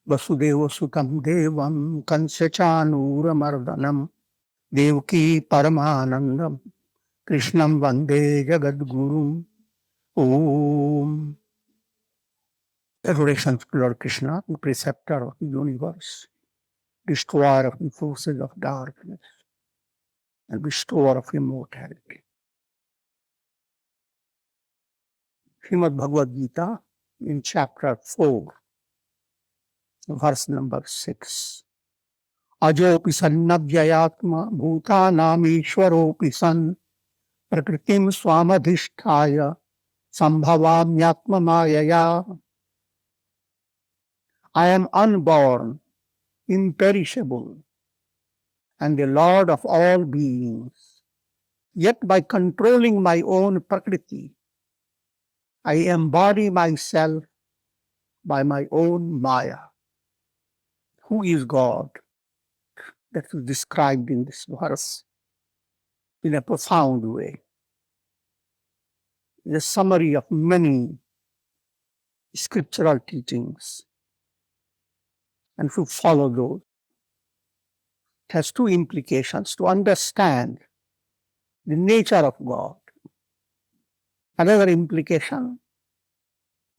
Vasudeva Sutam Devam Kansachanuramardanam Devaki Paramanandam Krishnam Vande Jagadgurum. Om. Adoration to Lord Krishna, the preceptor of the universe, destroyer of the forces of darkness, and restorer of immortality. Srimad Bhagavad Gita in chapter 4, verse number 6. Ajopi sannabhyayatma bhutanam ishwaropi san prakritim swamadhisthaya sambhavamyatma Māyā. I am unborn, imperishable, and the Lord of all beings. Yet by controlling my own Prakṛti, I embody myself by my own Māyā. Who is God? That is described in this verse in a profound way. The summary of many scriptural teachings. And if you follow those, it has two implications: to understand the nature of God. Another implication,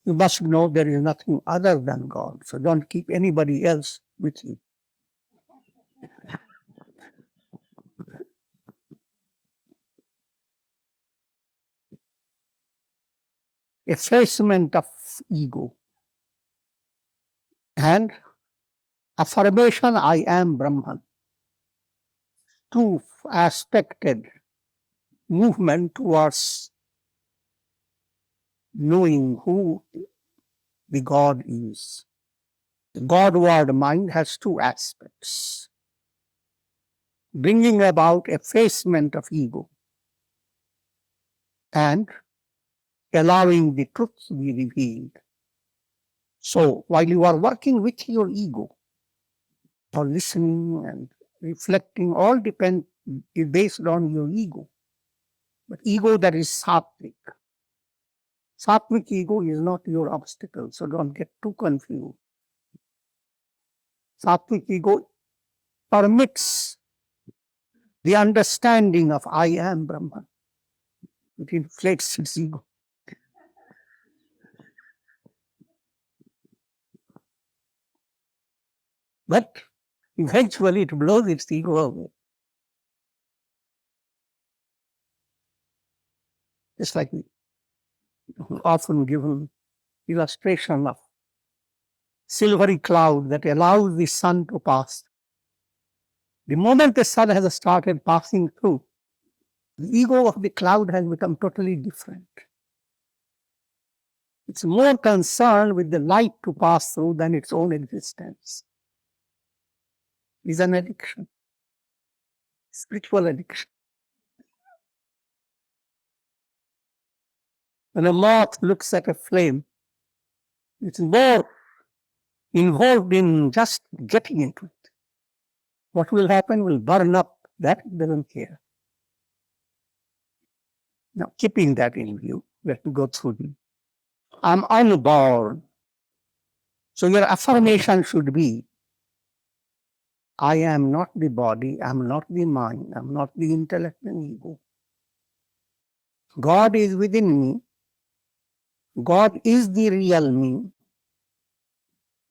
you must know there is nothing other than God. So don't keep anybody else with you. Effacement of ego and affirmation, I am Brahman. Two aspected movement towards knowing who the God is. The Godward mind has two aspects: bringing about effacement of ego and allowing the truth to be revealed. So while you are working with your ego, or listening and reflecting, all depend is based on your ego. But ego that is Sāttvic. Sāttvic ego is not your obstacle, so don't get too confused. Sāttvic ego permits the understanding of I am Brahman. It inflates its ego. But eventually it blows its ego away. Just like the often given illustration of silvery cloud that allows the sun to pass. The moment the sun has started passing through, the ego of the cloud has become totally different. It's more concerned with the light to pass through than its own existence. It's an addiction, spiritual addiction. When a moth looks at a flame, it's more involved in just getting into it. What will happen will burn up. That it doesn't care. Now, keeping that in view, let me go through them. I'm unborn. So your affirmation should be, I am not the body, I'm not the mind, I'm not the intellect and ego. God is within me. God is the real me.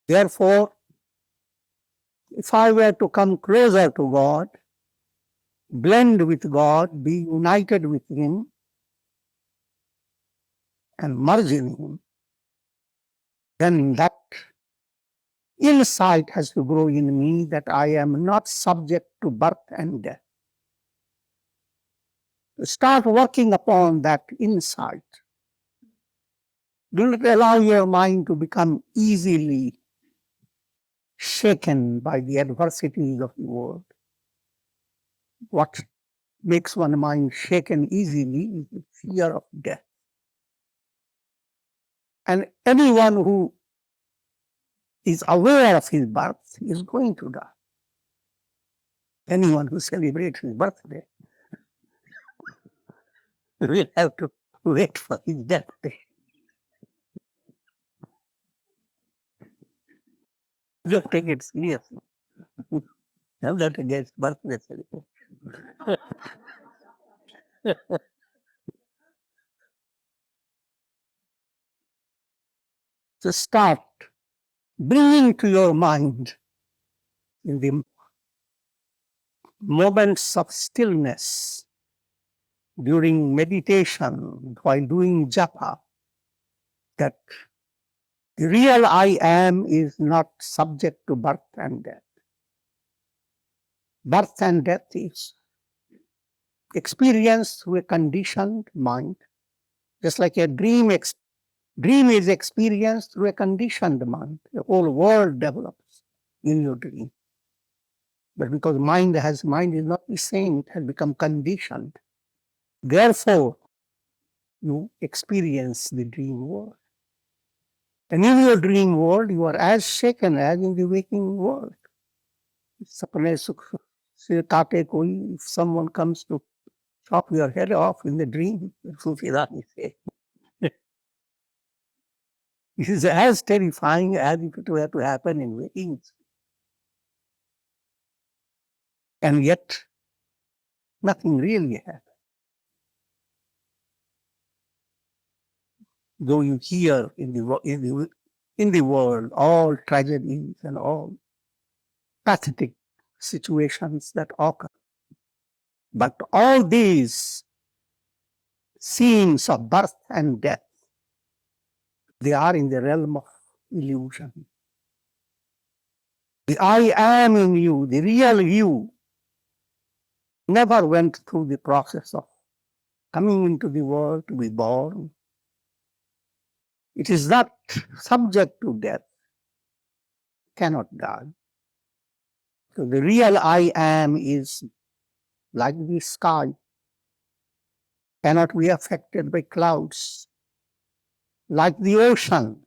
Therefore, if I were to come closer to God, blend with God, be united with Him, and merge in Him, then that insight has to grow in me that I am not subject to birth and death. Start working upon that insight. Do not allow your mind to become easily shaken by the adversities of the world. What makes one mind shaken easily is the fear of death. And anyone who is aware of his birth is going to die. Anyone who celebrates his birthday will have to wait for his death day. Don't take it seriously. I'm not against birthday celebration. So start bringing to your mind in the moments of stillness, during meditation, while doing japa, that the real I am is not subject to birth and death. Birth and death is experienced through a conditioned mind, just like a dream. Dream is experienced through a conditioned mind. The whole world develops in your dream. But because mind is not the same, it has become conditioned. Therefore, you experience the dream world. And in your dream world, you are as shaken as in the waking world. If someone comes to chop your head off in the dream, Sufidani say, it is as terrifying as if it were to happen in waking. And yet, nothing really happens. Though you hear in the world all tragedies and all pathetic situations that occur, but all these scenes of birth and death, they are in the realm of illusion. The I am in you, the real you, never went through the process of coming into the world to be born. It is not subject to death, cannot die. So the real I am is like the sky, cannot be affected by clouds, like the ocean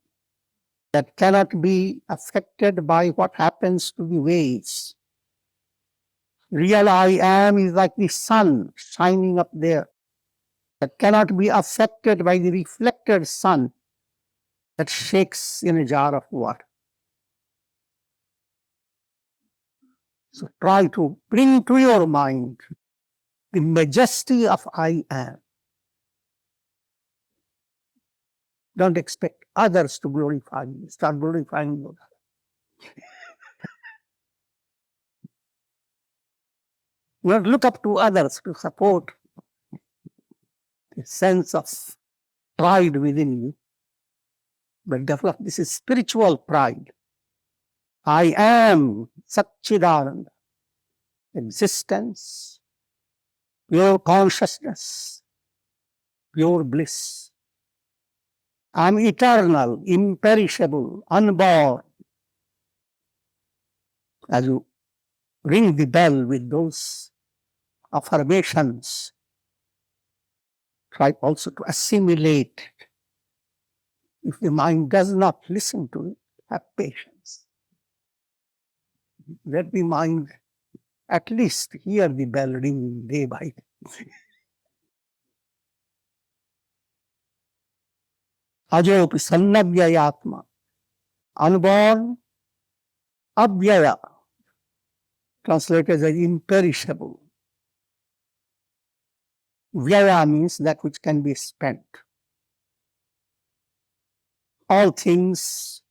that cannot be affected by what happens to the waves. Real I am is like the sun shining up there that cannot be affected by the reflected sun that shakes in a jar of water. So try to bring to your mind the majesty of I am. Don't expect others to glorify you. Start glorifying yourself. Not look up to others to support the sense of pride within you, but develop this is spiritual pride. I am Satchidananda, existence, pure consciousness, pure bliss. I am eternal, imperishable, unborn. As you ring the bell with those affirmations, try also to assimilate it. If the mind does not listen to it, have patience. Let the mind at least hear the bell ringing day by day. Ajopi sannavyayatma, unborn, avyaya, translated as imperishable. Vyaya means that which can be spent. All things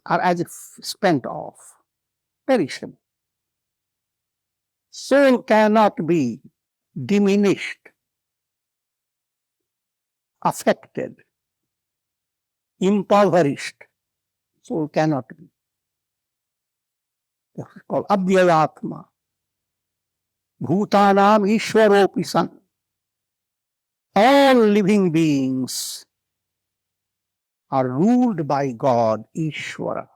are as if spent off, perishable. Soul cannot be diminished, affected, impoverished. Soul cannot be. This is called Abhyayatma. Bhutanam Ishwaropi San. All living beings are ruled by God, Ishwara.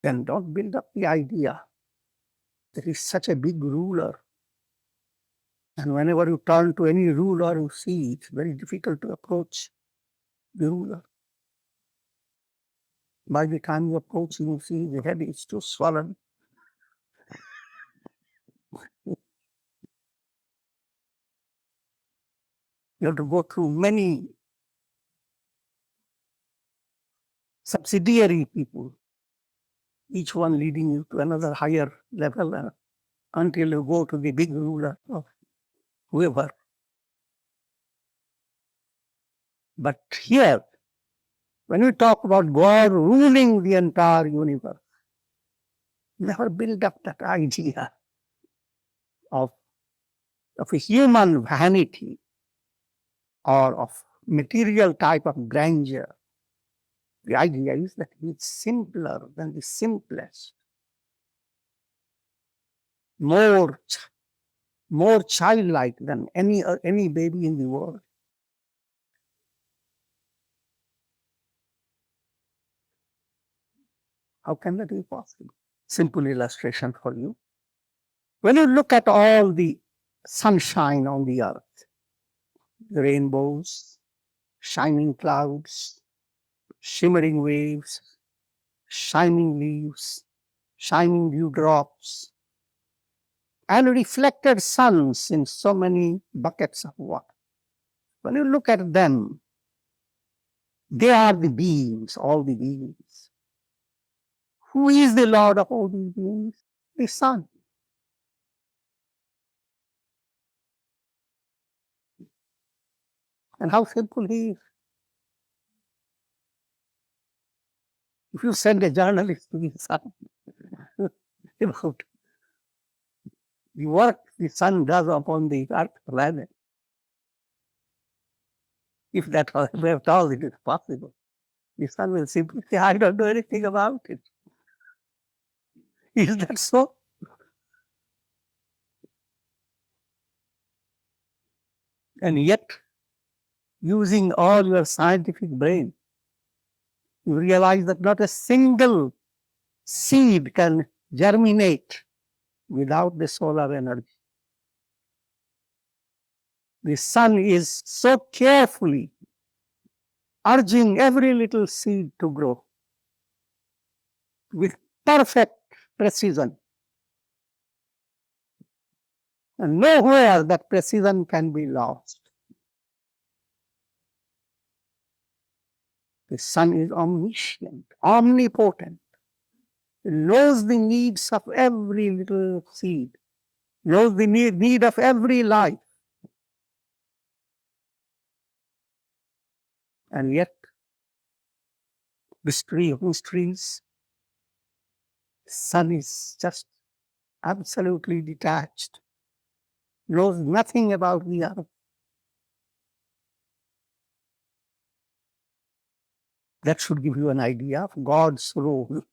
Then don't build up the idea that he's such a big ruler. And whenever you turn to any ruler, you see it's very difficult to approach the ruler. By the time you approach him, you see the head is too swollen. You have to go through many subsidiary people, each one leading you to another higher level until you go to the big ruler of whoever. But here, when we talk about God ruling the entire universe, never build up that idea of a human vanity or of material type of grandeur. The idea is that he is simpler than the simplest, more childlike than any baby in the world. How can that be possible? Simple illustration for you. When you look at all the sunshine on the earth, the rainbows, shining clouds, shimmering waves, shining leaves, shining dewdrops, and reflected suns in so many buckets of water. When you look at them, they are the beings, all the beings. Who is the Lord of all these beings? The sun. And how simple he is. If you send a journalist to the sun about the work the sun does upon the earth planet, if that at all it is possible, the sun will simply say, I don't know anything about it. Is that so? And yet, using all your scientific brain, you realize that not a single seed can germinate without the solar energy. The sun is so carefully urging every little seed to grow with perfect precision. And nowhere that precision can be lost. The sun is omniscient, omnipotent. It knows the needs of every little seed, knows the need of every life. And yet, mystery of mysteries, the sun is just absolutely detached, knows nothing about the earth. That should give you an idea of God's role.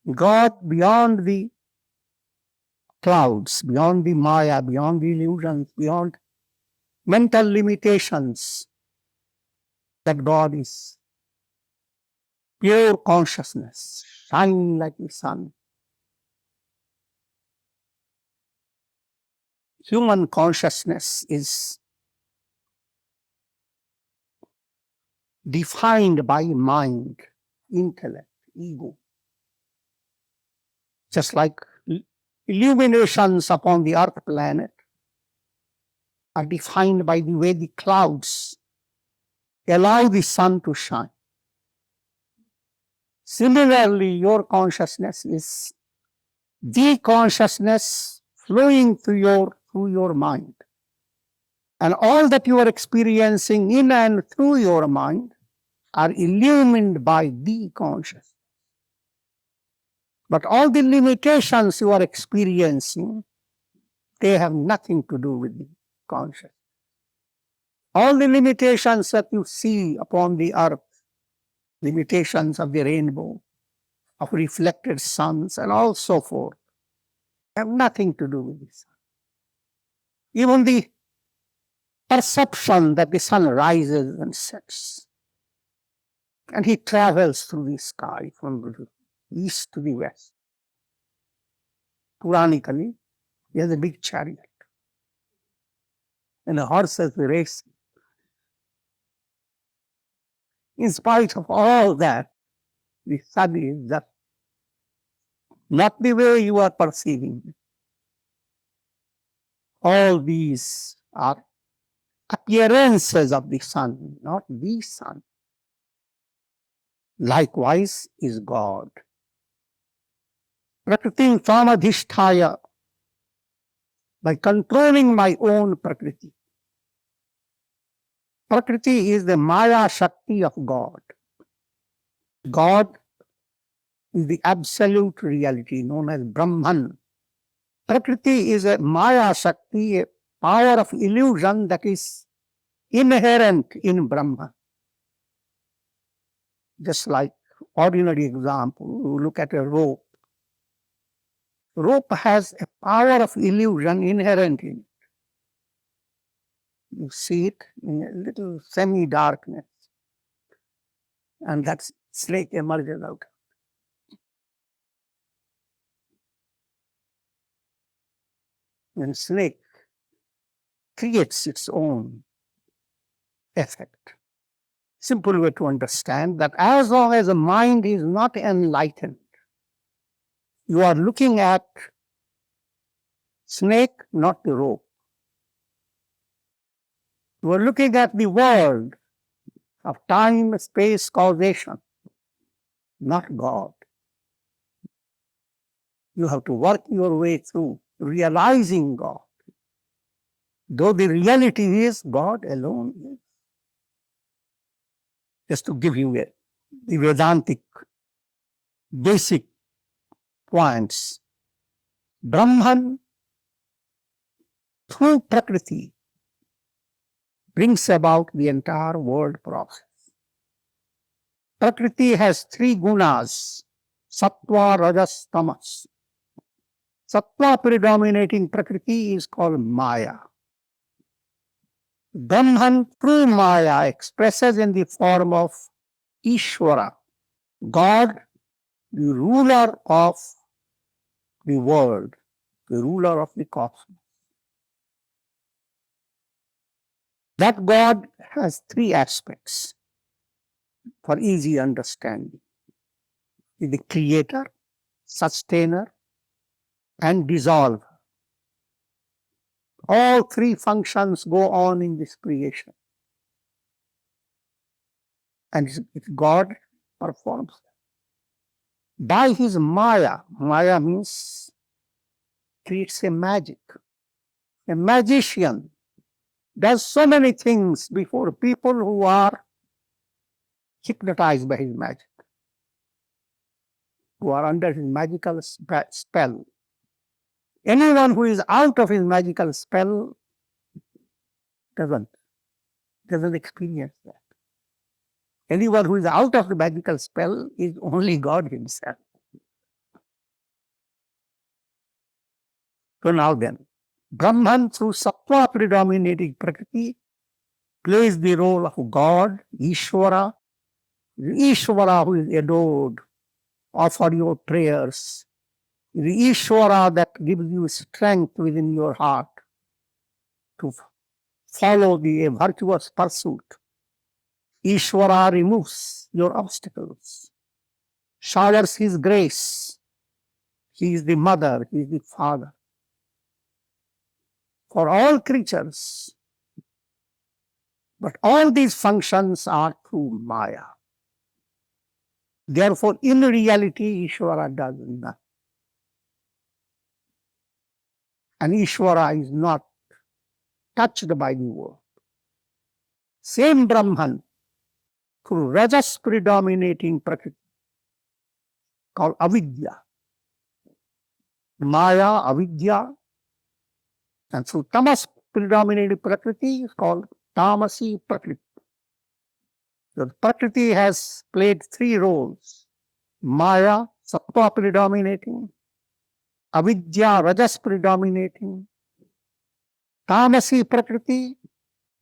God beyond the clouds, beyond the Māyā, beyond the illusions, beyond mental limitations, that God is pure consciousness, shining like the sun. Human consciousness is defined by mind, intellect, ego. Just like illuminations upon the earth planet are defined by the way the clouds allow the sun to shine. Similarly, your consciousness is the consciousness flowing through your mind. And all that you are experiencing in and through your mind are illumined by the consciousness. But all the limitations you are experiencing, they have nothing to do with the consciousness. All the limitations that you see upon the earth, limitations of the rainbow, of reflected suns, and all so forth, have nothing to do with the sun. Even the perception that the sun rises and sets, and he travels through the sky from the east to the west. Puranically, he has a big chariot, and the horses race. In spite of all that, the sun is just not the way you are perceiving it. All these are appearances of the sun, not the sun. likewise is God. Prakṛti samadhisthaya, by controlling my own Prakṛti. Prakṛti is the Māyā Shakti of God. God is the absolute reality known as Brahman. Prakṛti is a Māyā Shakti, a power of illusion that is inherent in Brahman. Just like ordinary example, you look at a rope. Rope has a power of illusion inherent in it. You see it in a little semi-darkness, and that snake emerges out. And snake creates its own effect. Simple way to understand that as long as the mind is not enlightened, you are looking at snake, not the rope. You are looking at the world of time, space, causation, not God. You have to work your way through realizing God, though the reality is God alone is. Just to give you the Vedantic basic points. Brahman, through Prakṛti, brings about the entire world process. Prakṛti has three guṇas, sattva, rajas, tamas. Sattva predominating Prakṛti is called Māyā. Brahman, through Māyā, expresses in the form of Ishvara, God, the ruler of the world, the ruler of the cosmos. That God has three aspects for easy understanding. He is the creator, sustainer, and dissolver. All three functions go on in this creation. And God performs them. By his Māyā, Māyā means creates a magic. A magician does so many things before people who are hypnotized by his magic, who are under his magical spell. Anyone who is out of his magical spell doesn't experience that. Anyone who is out of the magical spell is only God himself. So now then, Brahman, through sattva predominating Prakṛti, plays the role of God, Ishvara, who is adored, offer your prayers, the Ishvara that gives you strength within your heart to follow the virtuous pursuit. Ishvara removes your obstacles, showers his grace. He is the mother, he is the father for all creatures. But all these functions are through Māyā. Therefore, in reality, Ishvara does nothing. And Ishvara is not touched by the world. Same Brahman, through rajas predominating Prakṛti, called avidya. Māyā, avidya, and through tamas predominating Prakṛti is called tamasi Prakṛti. So Prakṛti has played three roles: Māyā, sattva predominating; avidya, rajas predominating; tamasi Prakṛti,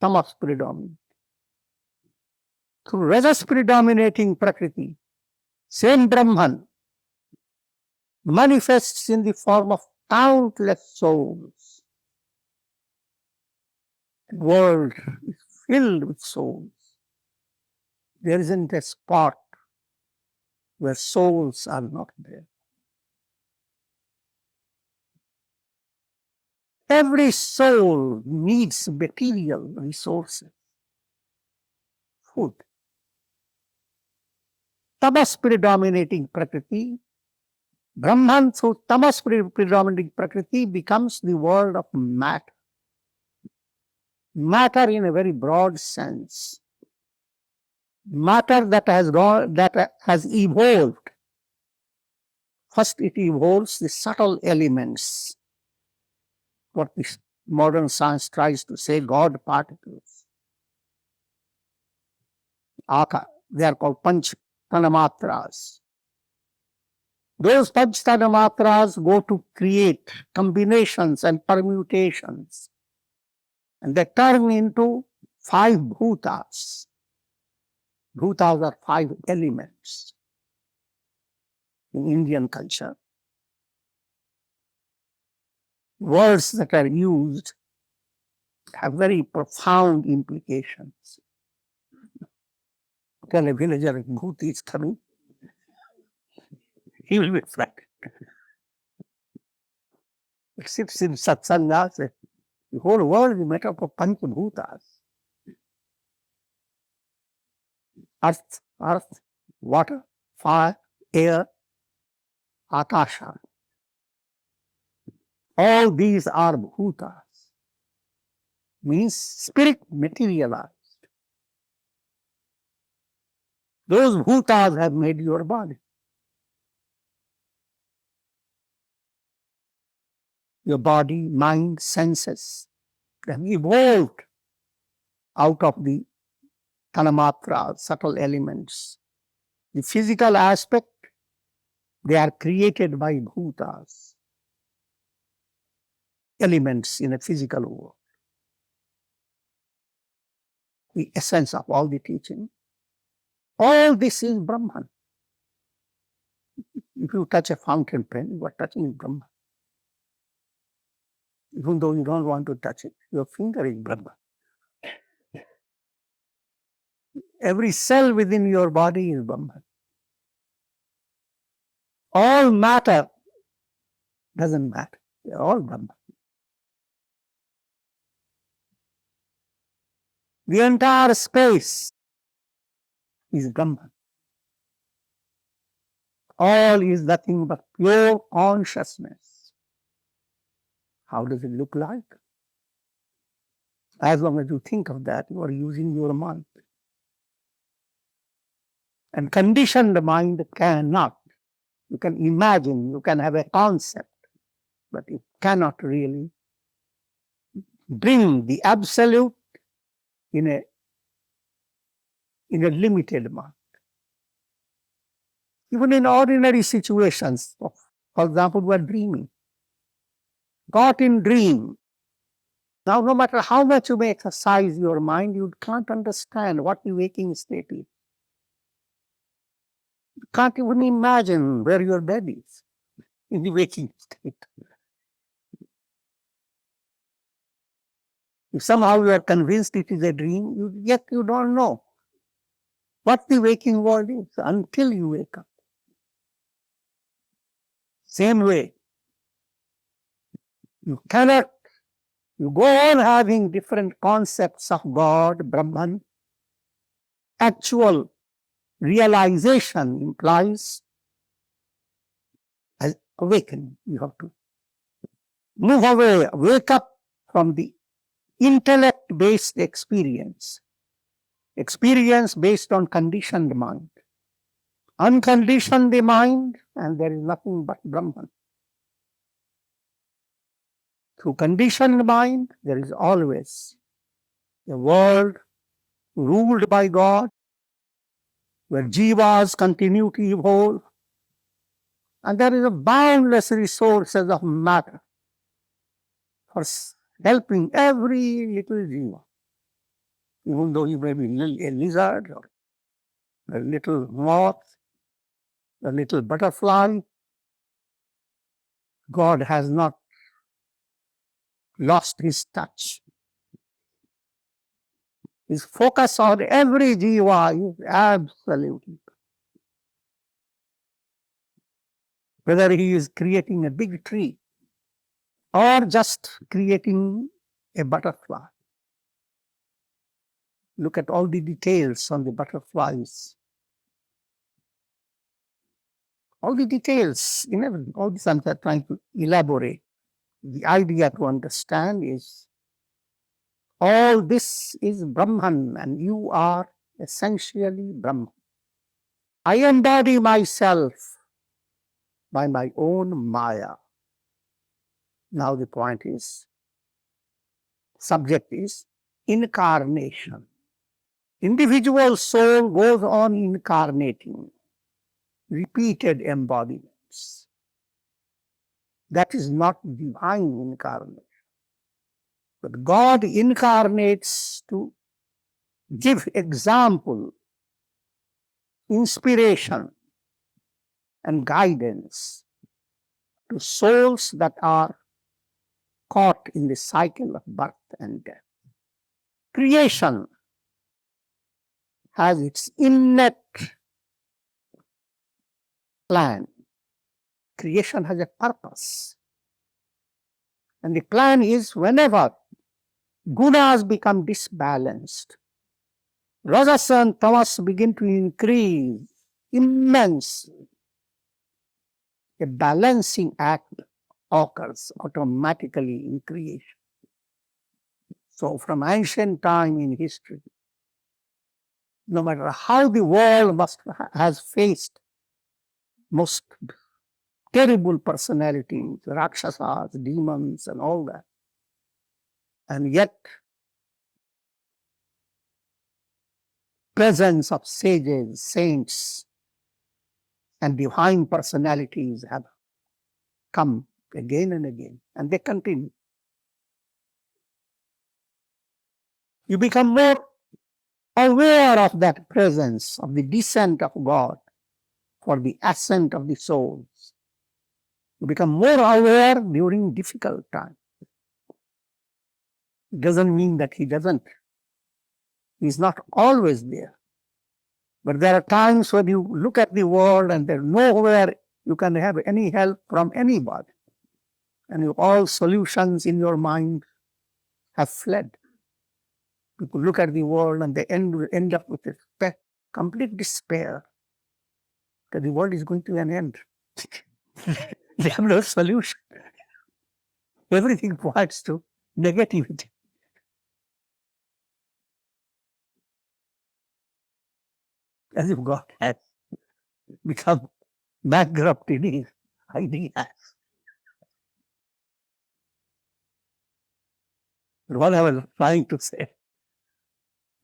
tamas predominating. Through rajas predominating Prakṛti, same Brahman manifests in the form of countless souls. The world is filled with souls. There isn't a spot where souls are not there. Every soul needs material resources, food. tamas predominating Prakṛti. Brahman through tamas predominating Prakṛti becomes the world of matter. Matter in a very broad sense. Matter that has evolved. First it evolves the subtle elements, what this modern science tries to say, God particles. They are called Panch Tanamatras. Those Panch Tanamatras go to create combinations and permutations, and they turn into 5 bhutas. Bhutas are 5 elements in Indian culture. Words that are used have very profound implications. Tell a villager if Bhuti is coming, he will be frightened. It sits in satsanga, the whole world is made up of Panch Bhutas. Earth, water, fire, air, akasha. All these are bhutas, means spirit materialized. Those bhutas have made your body. Your body, mind, senses, they have evolved out of the Tanamatra, subtle elements. The physical aspect, they are created by bhutas, elements in a physical world. The essence of all the teaching. All this is Brahman. If you touch a fountain pen, you are touching Brahman. Even though you don't want to touch it, your finger is Brahman. Every cell within your body is Brahman. All matter doesn't matter. They are all Brahman. The entire space is Brahman. All is nothing but pure consciousness. How does it look like? As long as you think of that, you are using your mind. And conditioned mind cannot. You can imagine, you can have a concept, but it cannot really bring the absolute in a limited mind. Even in ordinary situations, for example, we are dreaming. Caught in dream. Now, no matter how much you may exercise your mind, you can't understand what the waking state is. You can't even imagine where your bed is in the waking state. If somehow you are convinced it is a dream, yet you don't know what the waking world is until you wake up. Same way, you go on having different concepts of God, Brahman. Actual realization implies awakening. You have to move away, wake up from the intellect-based experience based on conditioned mind. Uncondition the mind, and there is nothing but Brahman. Through conditioned mind, there is always a world ruled by God, where jivas continue to evolve, and there is a boundless resources of matter for helping every little jiva. Even though you may be a lizard or a little moth, a little butterfly, God has not lost his touch. His focus on every jiva is absolutely. Whether he is creating a big tree or just creating a butterfly. Look at all the details on the butterflies. all the details in everything. All this I'm trying to elaborate. The idea to understand is all this is Brahman and you are essentially Brahman. I embody myself by my own Māyā. Now the point is, subject is incarnation. Individual soul goes on incarnating, repeated embodiments. That is not divine incarnation. But God incarnates to give example, inspiration, and guidance to souls that are caught in the cycle of birth and death. Creation has its innate plan. Creation has a purpose. And the plan is whenever gunas become disbalanced, rajas and tamas begin to increase immensely, a balancing act occurs automatically in creation. So from ancient time in history, no matter how the world has faced most terrible personalities, rakshasas, demons and all that, and yet presence of sages, saints and divine personalities have come again and again, and they continue. You become more aware of that presence, of the descent of God for the ascent of the souls. You become more aware during difficult times. It doesn't mean that He doesn't. He's not always there. But there are times when you look at the world and there's nowhere you can have any help from anybody. And all solutions in your mind have fled. People look at the world and they end up with a complete despair that the world is going to an end. They have no solution. Everything points to negativity. As if God has become bankrupt in His ideas. But what I was trying to say,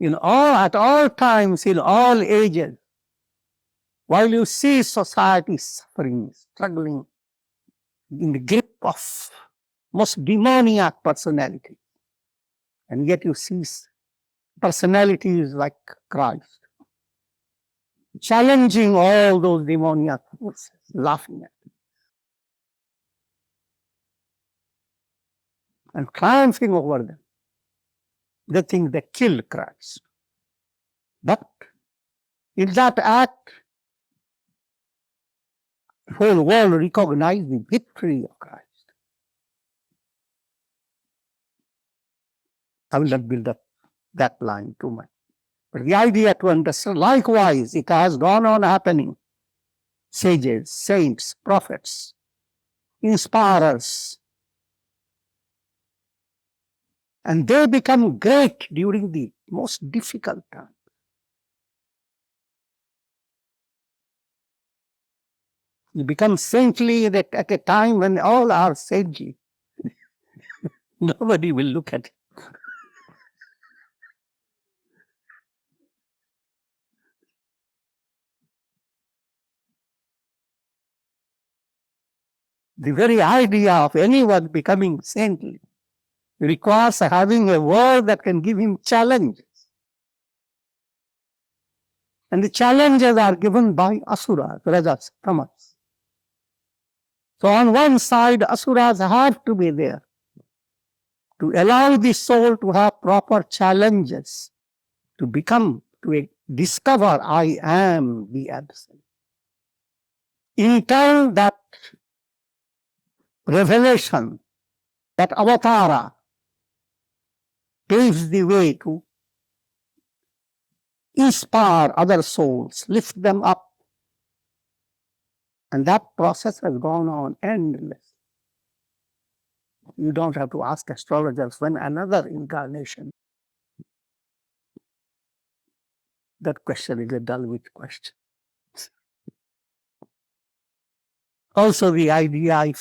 at all times, in all ages, while you see society suffering, struggling, in the grip of most demoniac personality, and yet you see personalities like Christ, challenging all those demoniac forces, laughing at them, and triumphing over them. They think they killed Christ. But in that act, the whole world recognized the victory of Christ. I will not build up that line too much. But the idea to understand, likewise, it has gone on happening. Sages, saints, prophets, inspirers, and they become great during the most difficult time. You become saintly at a time when all are saintly. Nobody will look at it. The very idea of anyone becoming saintly requires having a word that can give him challenges. And the challenges are given by asuras, rajas, tamas. So on one side, asuras have to be there to allow the soul to have proper challenges, to discover I am the Absolute. In turn, that revelation, that Avatāra, paves the way to inspire other souls, lift them up, And that process has gone on endless. You don't have to ask astrologers when another incarnation. That question is a Dulwich question. Also, the idea,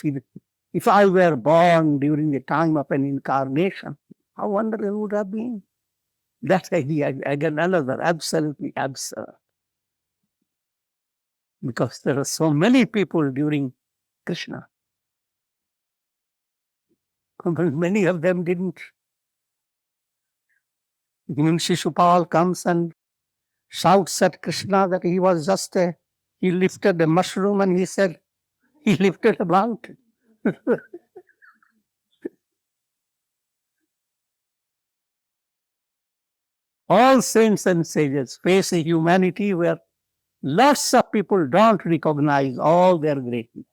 if I were born during the time of an incarnation, how wonderful it would have been. That idea, again, another absolutely absurd. Because there are so many people during Krishna. Many of them didn't. Even Shishupal comes and shouts at Krishna that he was he lifted a mushroom, and he said he lifted a mountain. All saints and sages face a humanity where lots of people don't recognize all their greatness.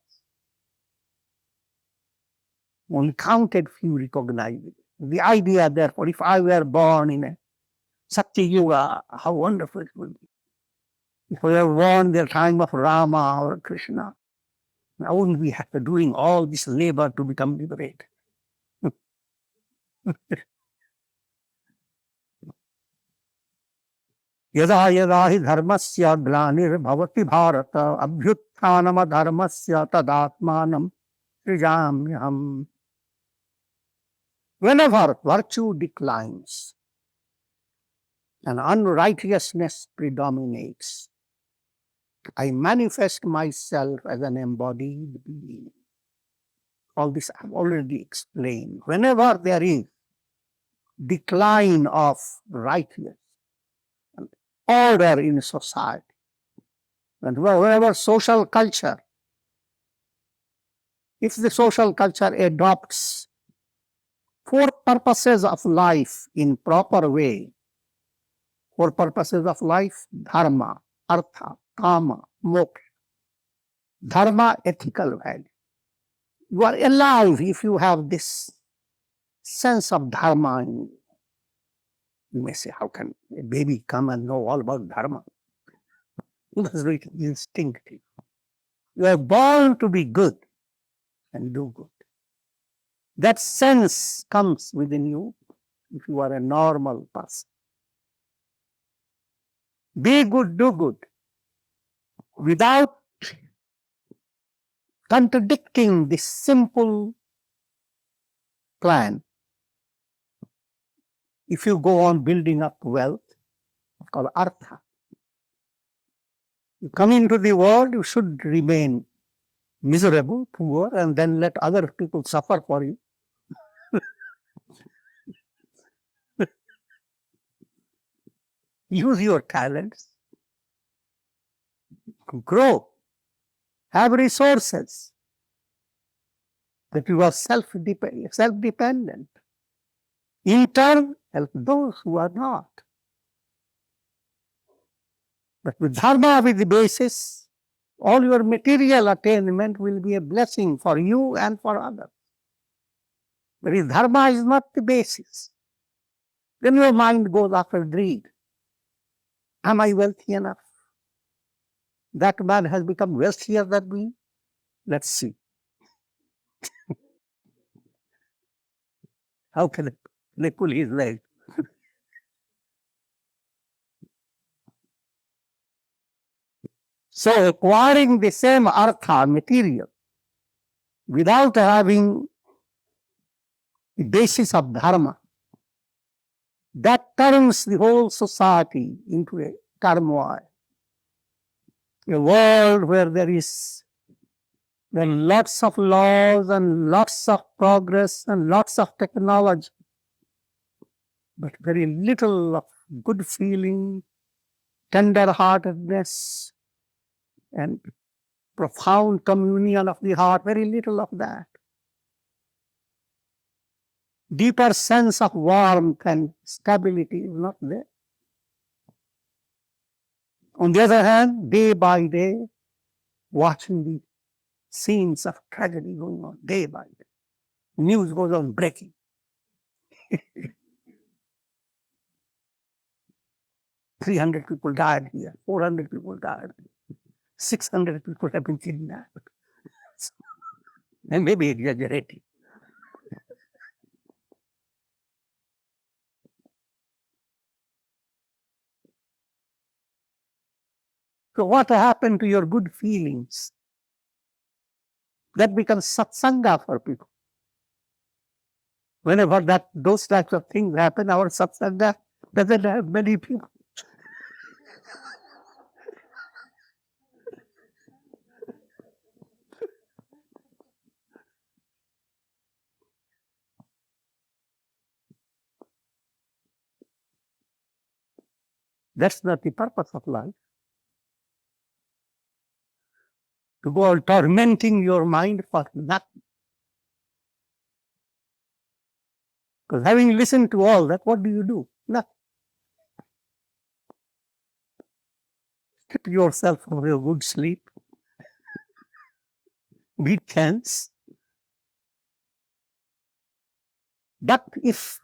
Only counted few recognize it. The idea, therefore, if I were born in a Satya Yuga, how wonderful it would be. If we were born in the time of Rama or Krishna, I wouldn't be doing all this labor to become liberated. यदा यदा हि धर्मस्य ग्लानिर्भवति Bharat अभ्युत्थानमधर्मस्य तदात्मानं सृजाम्यहम्. Whenever virtue declines and unrighteousness predominates, I manifest myself as an embodied being. All this I've already explained. Whenever there is decline of righteousness, order in society, and wherever social culture, if the social culture adopts four purposes of life in proper way, four purposes of life: Dharma, Artha, Kāma, Moksha. Dharma, ethical value. You are alive if you have this sense of Dharma in you. You may say, how can a baby come and know all about Dharma? It was really instinctive. You are born to be good and do good. That sense comes within you if you are a normal person. Be good, do good, without contradicting this simple plan. If you go on building up wealth, it's called Artha. You come into the world, you should remain miserable, poor, and then let other people suffer for you. Use your talents, grow, have resources, that you are self-dependent. In turn, help those who are not. But with Dharma with the basis, all your material attainment will be a blessing for you and for others. But if Dharma is not the basis, then your mind goes after greed. Am I wealthy enough? That man has become wealthier than me. Let's see. How can they pull his leg? So acquiring the same Artha, material, without having the basis of Dharma, that turns the whole society into a turmoil. A world where there are lots of laws and lots of progress and lots of technology, but very little of good feeling, tender-heartedness, and profound communion of the heart, very little of that. Deeper sense of warmth and stability is not there. On the other hand, day by day, watching the scenes of tragedy going on, day by day. News goes on breaking. 300 people died here, 400 people died. 600 people have been kidnapped. And maybe exaggerating. So what happened to your good feelings? That becomes satsanga for people. Whenever those types of things happen, our satsanga doesn't have many people. That's not the purpose of life. To go on tormenting your mind for nothing. Because having listened to all that, what do? Nothing. Strip yourself of your good sleep. Be tense. But if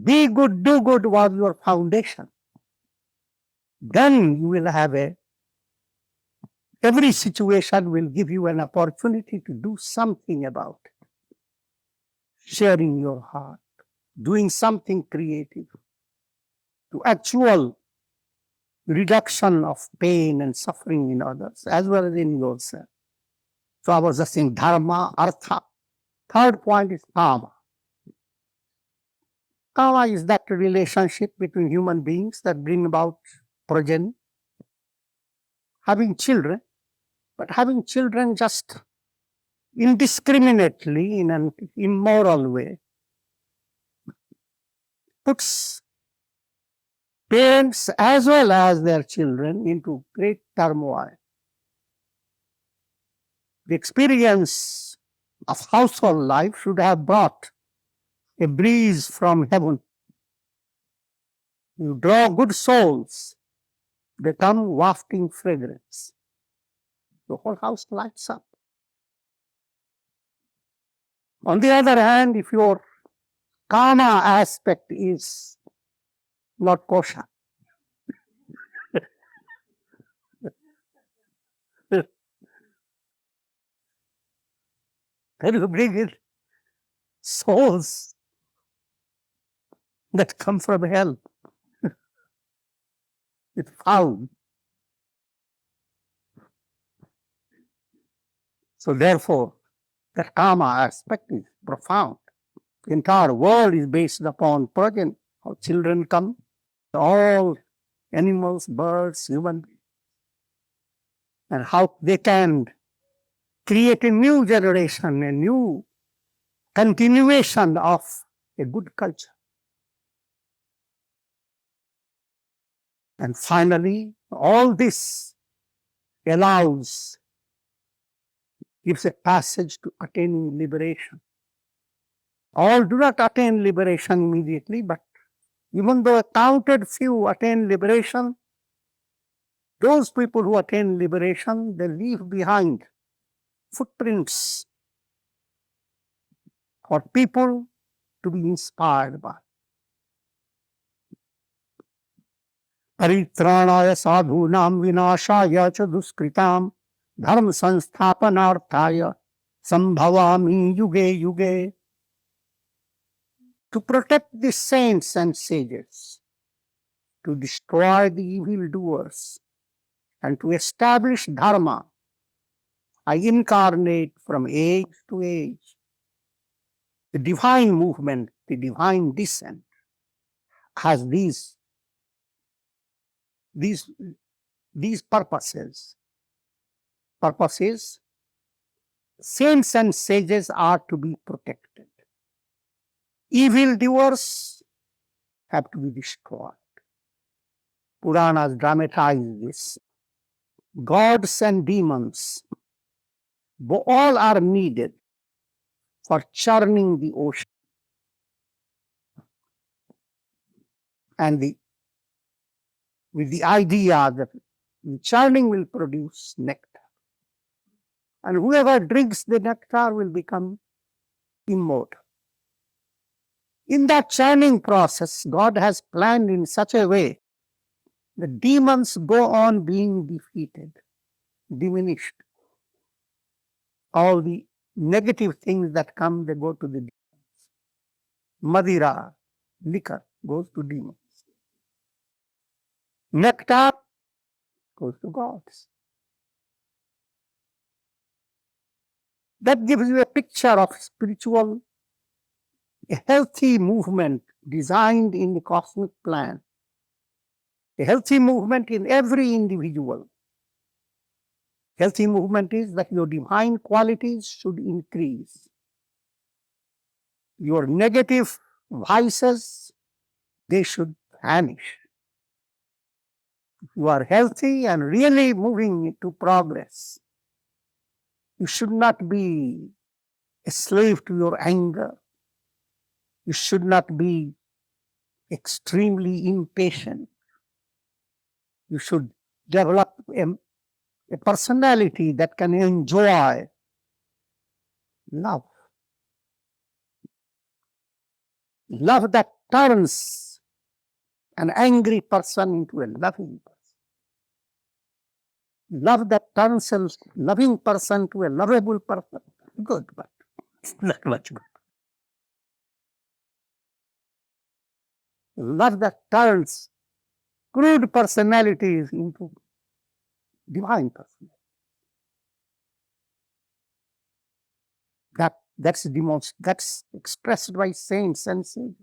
be good, do good was your foundation, then you will have every situation will give you an opportunity to do something about it. Sharing your heart, doing something creative, to actual reduction of pain and suffering in others, as well as in yourself. So I was just saying Dharma, Artha. Third point is Kāma. Kāma is that relationship between human beings that bring about progeny, having children, but having children just indiscriminately in an immoral way puts parents as well as their children into great turmoil. The experience of household life should have brought a breeze from heaven. You draw good souls, they come wafting fragrance. The whole house lights up. On the other hand, if your Kāma aspect is not kosher, then you bring in souls that come from hell with foul. So therefore, the Kāma aspect is profound. The entire world is based upon progeny. How children come, all animals, birds, human beings, and how they can create a new generation, a new continuation of a good culture. And finally, all this gives a passage to attaining liberation. All do not attain liberation immediately, but even though a counted few attain liberation, those people who attain liberation, they leave behind footprints for people to be inspired by. Paritrāṇāya sadhūnām vināṣāya ca duskritāṃ dharma samsthapanārthāya sambhavāmi yuge yuge. To protect the saints and sages, to destroy the evildoers, and to establish Dharma, I incarnate from age to age. The divine movement, the divine descent has these purposes. Purposes, saints and sages are to be protected. Evildoers have to be destroyed. Puranas dramatize this. Gods and demons, all are needed for churning the ocean. And with the idea that the churning will produce nectar. And whoever drinks the nectar will become immortal. In that churning process, God has planned in such a way that demons go on being defeated. diminished. All the negative things that come, they go to the demons. Madira, liquor, goes to demons. Nectar goes to gods. That gives you a picture of spiritual, a healthy movement designed in the cosmic plan. A healthy movement in every individual. Healthy movement is that your divine qualities should increase. Your negative vices, they should vanish. If you are healthy and really moving into progress, you should not be a slave to your anger. You should not be extremely impatient. You should develop a personality that can enjoy love. Love that turns an angry person into a loving person. Love that turns a loving person to a lovable person. Good, but it's not much good. Love that turns crude personalities into divine personalities. That's expressed by saints and sages.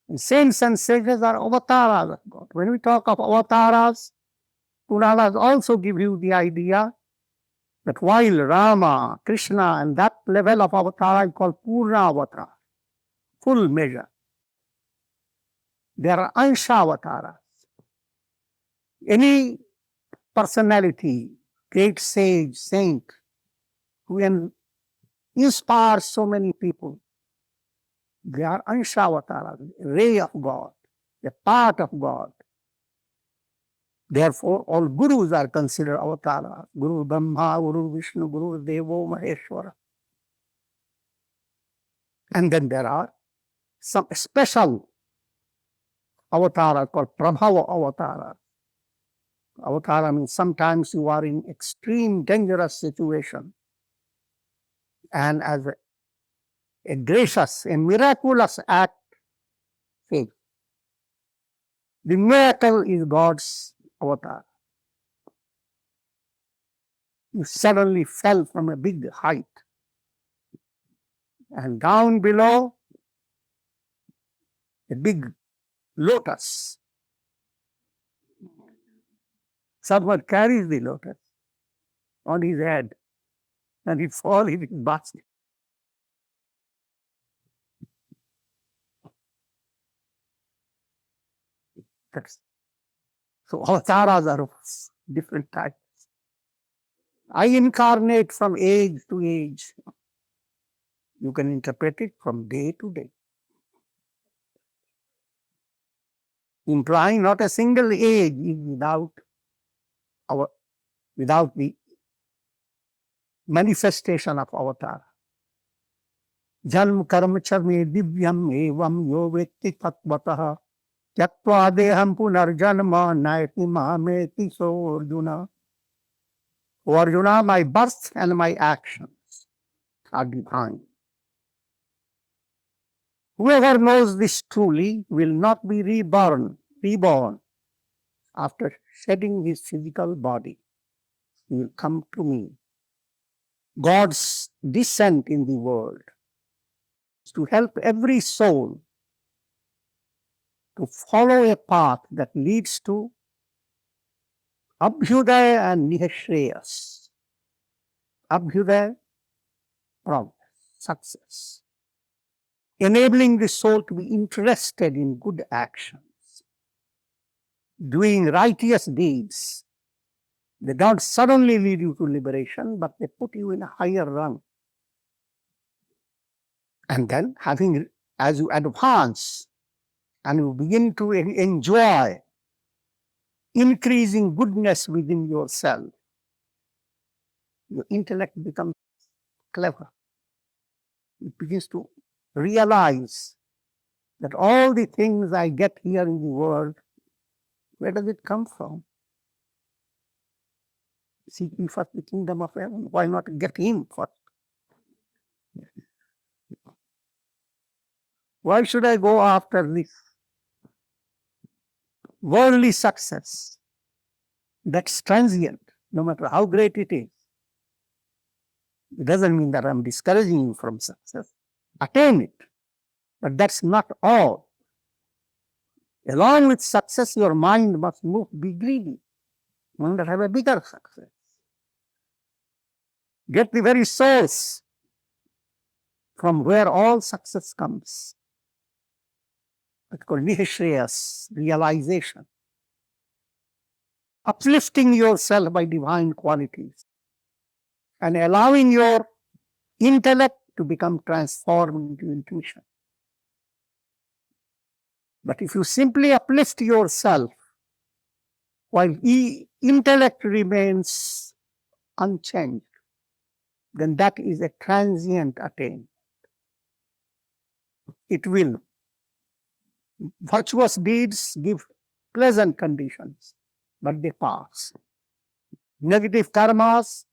And saints and sages are avatars of God. When we talk of avatars, Punanas also give you the idea that while Rama, Krishna, and that level of avatar is called Purna avatar, full measure, there are Ansha avatars. Any personality, great sage, saint, who inspires so many people, they are Ansha avatars, a ray of God, a part of God. Therefore, all gurus are considered avatara. Guru Brahma, Guru Vishnu, Guru Devo Maheshwara. And then there are some special avatara called Prabhava avatara. Avatara means sometimes you are in extreme dangerous situation, and as a gracious, a miraculous act, faith. The miracle is God's avatar. You suddenly fell from a big height, and down below, a big lotus. Someone carries the lotus on his head, and it falls in his basket. So avataras are of different types. I incarnate from age to age. You can interpret it from day to day, implying not a single age is without the manifestation of avatar. Janma karma charme divyam evam yo vetti tatvatah tyaktva deham punarjanma naiti mameti so Arjuna. O Arjuna, my birth and my actions are divine. Whoever knows this truly will not be reborn after shedding his physical body. He will come to me. God's descent in the world is to help every soul to follow a path that leads to Abhyudaya and Nihashreyas. Abhyudaya, progress, success. Enabling the soul to be interested in good actions, doing righteous deeds. They don't suddenly lead you to liberation, but they put you in a higher rung. And then, as you advance and you begin to enjoy increasing goodness within yourself, your intellect becomes clever. It begins to realize that all the things I get here in the world, where does it come from? Seek ye first the kingdom of heaven. Why not get him first? Why should I go after this worldly success that's transient, no matter how great it is? It doesn't mean that I'm discouraging you from success. Attain it. But that's not all. Along with success, your mind must move, be greedy. One that have a bigger success. Get the very source from where all success comes. It's called nihashreyas, realization. Uplifting yourself by divine qualities and allowing your intellect to become transformed into intuition. But if you simply uplift yourself while intellect remains unchanged, then that is a transient attainment. It will. Virtuous deeds give pleasant conditions, but they pass. Negative karmas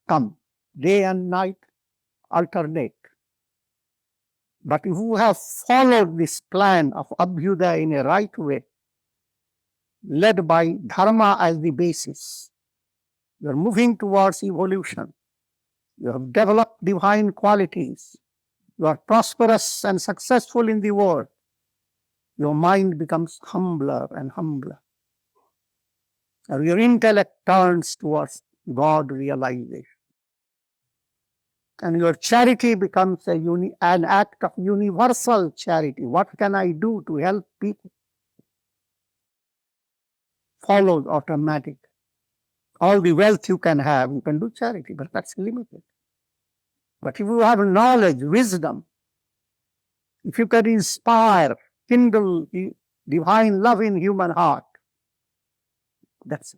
come, day and night alternate. But if you have followed this plan of Abhyuda in a right way, led by Dharma as the basis, you are moving towards evolution. You have developed divine qualities. You are prosperous and successful in the world. Your mind becomes humbler and humbler. And your intellect turns towards God realization. And your charity becomes an act of universal charity. What can I do to help people? Follows automatic. All the wealth you can have, you can do charity, but that's limited. But if you have knowledge, wisdom, if you can inspire, kindle divine love in human heart, that's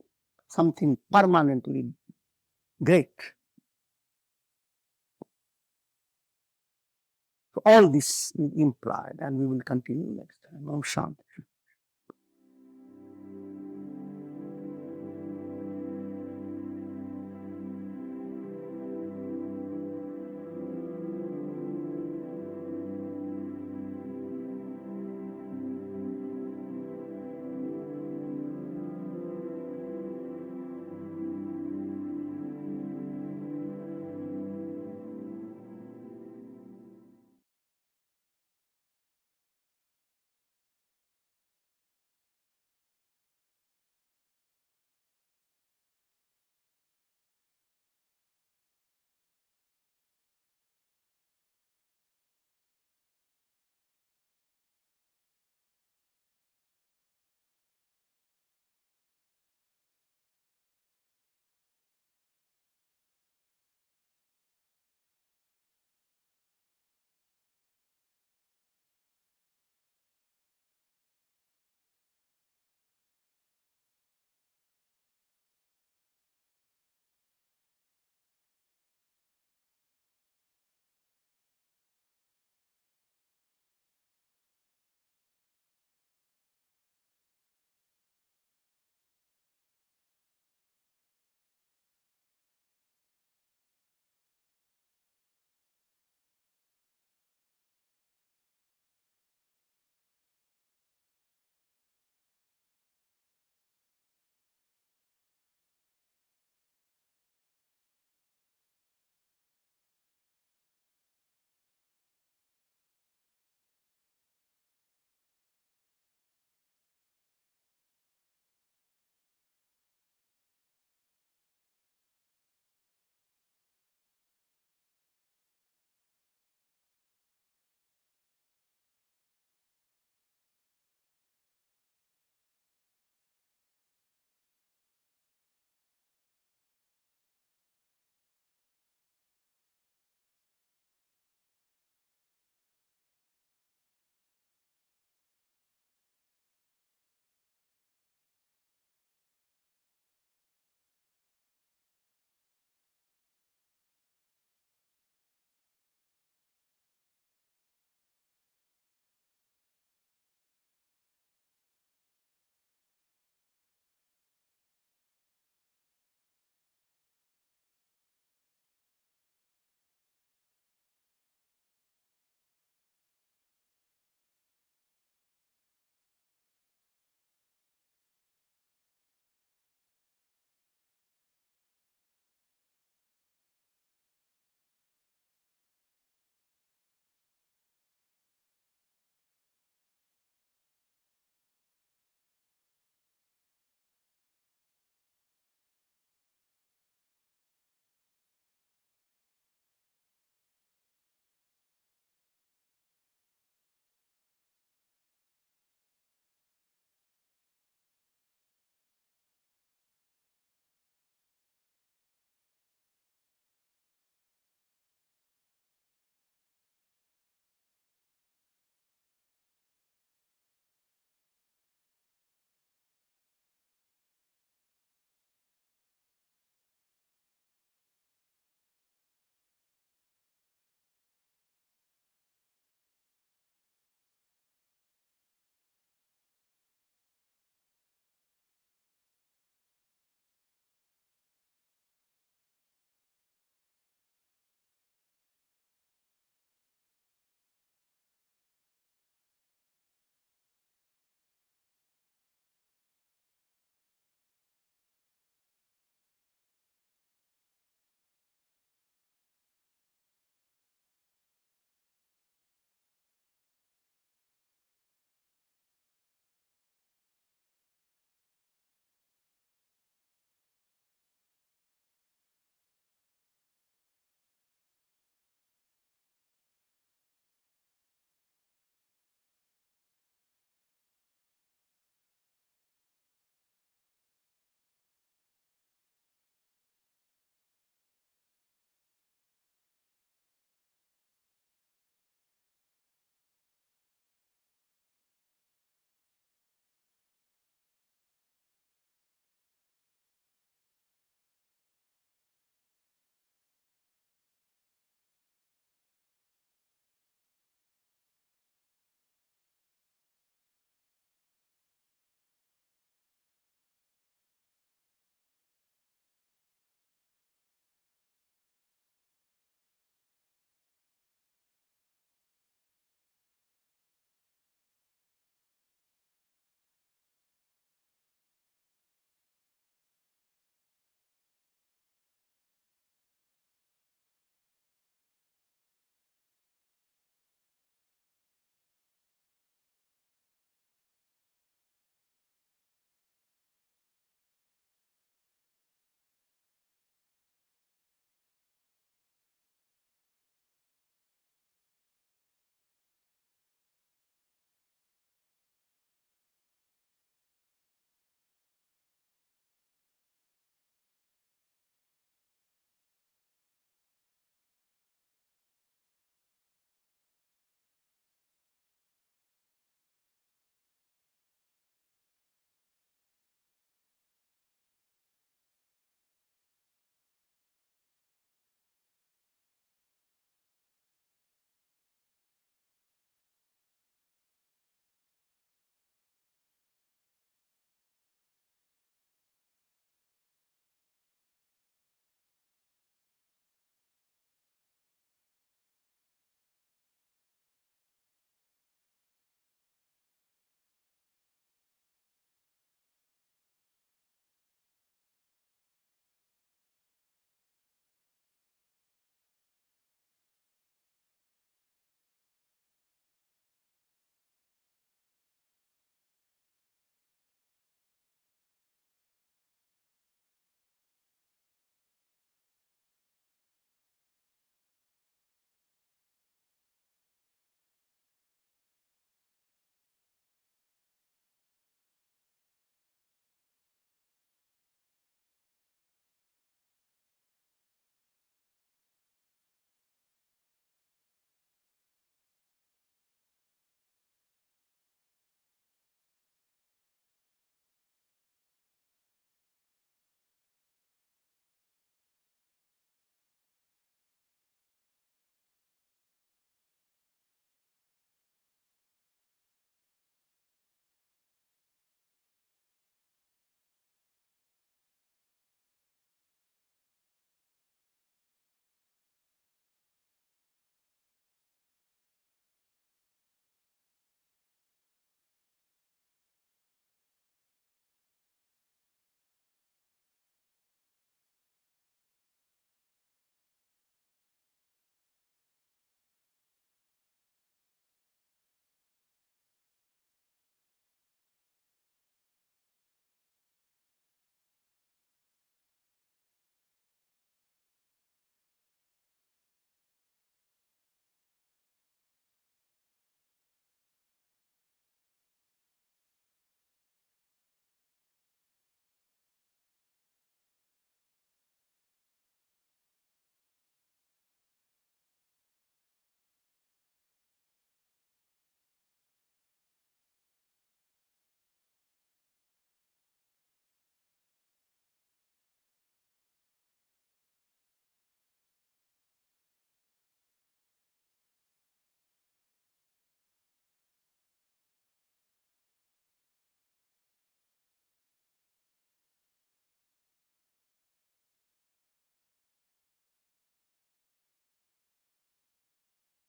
something permanently great. So all this is implied, and we will continue next time. Om Shanti.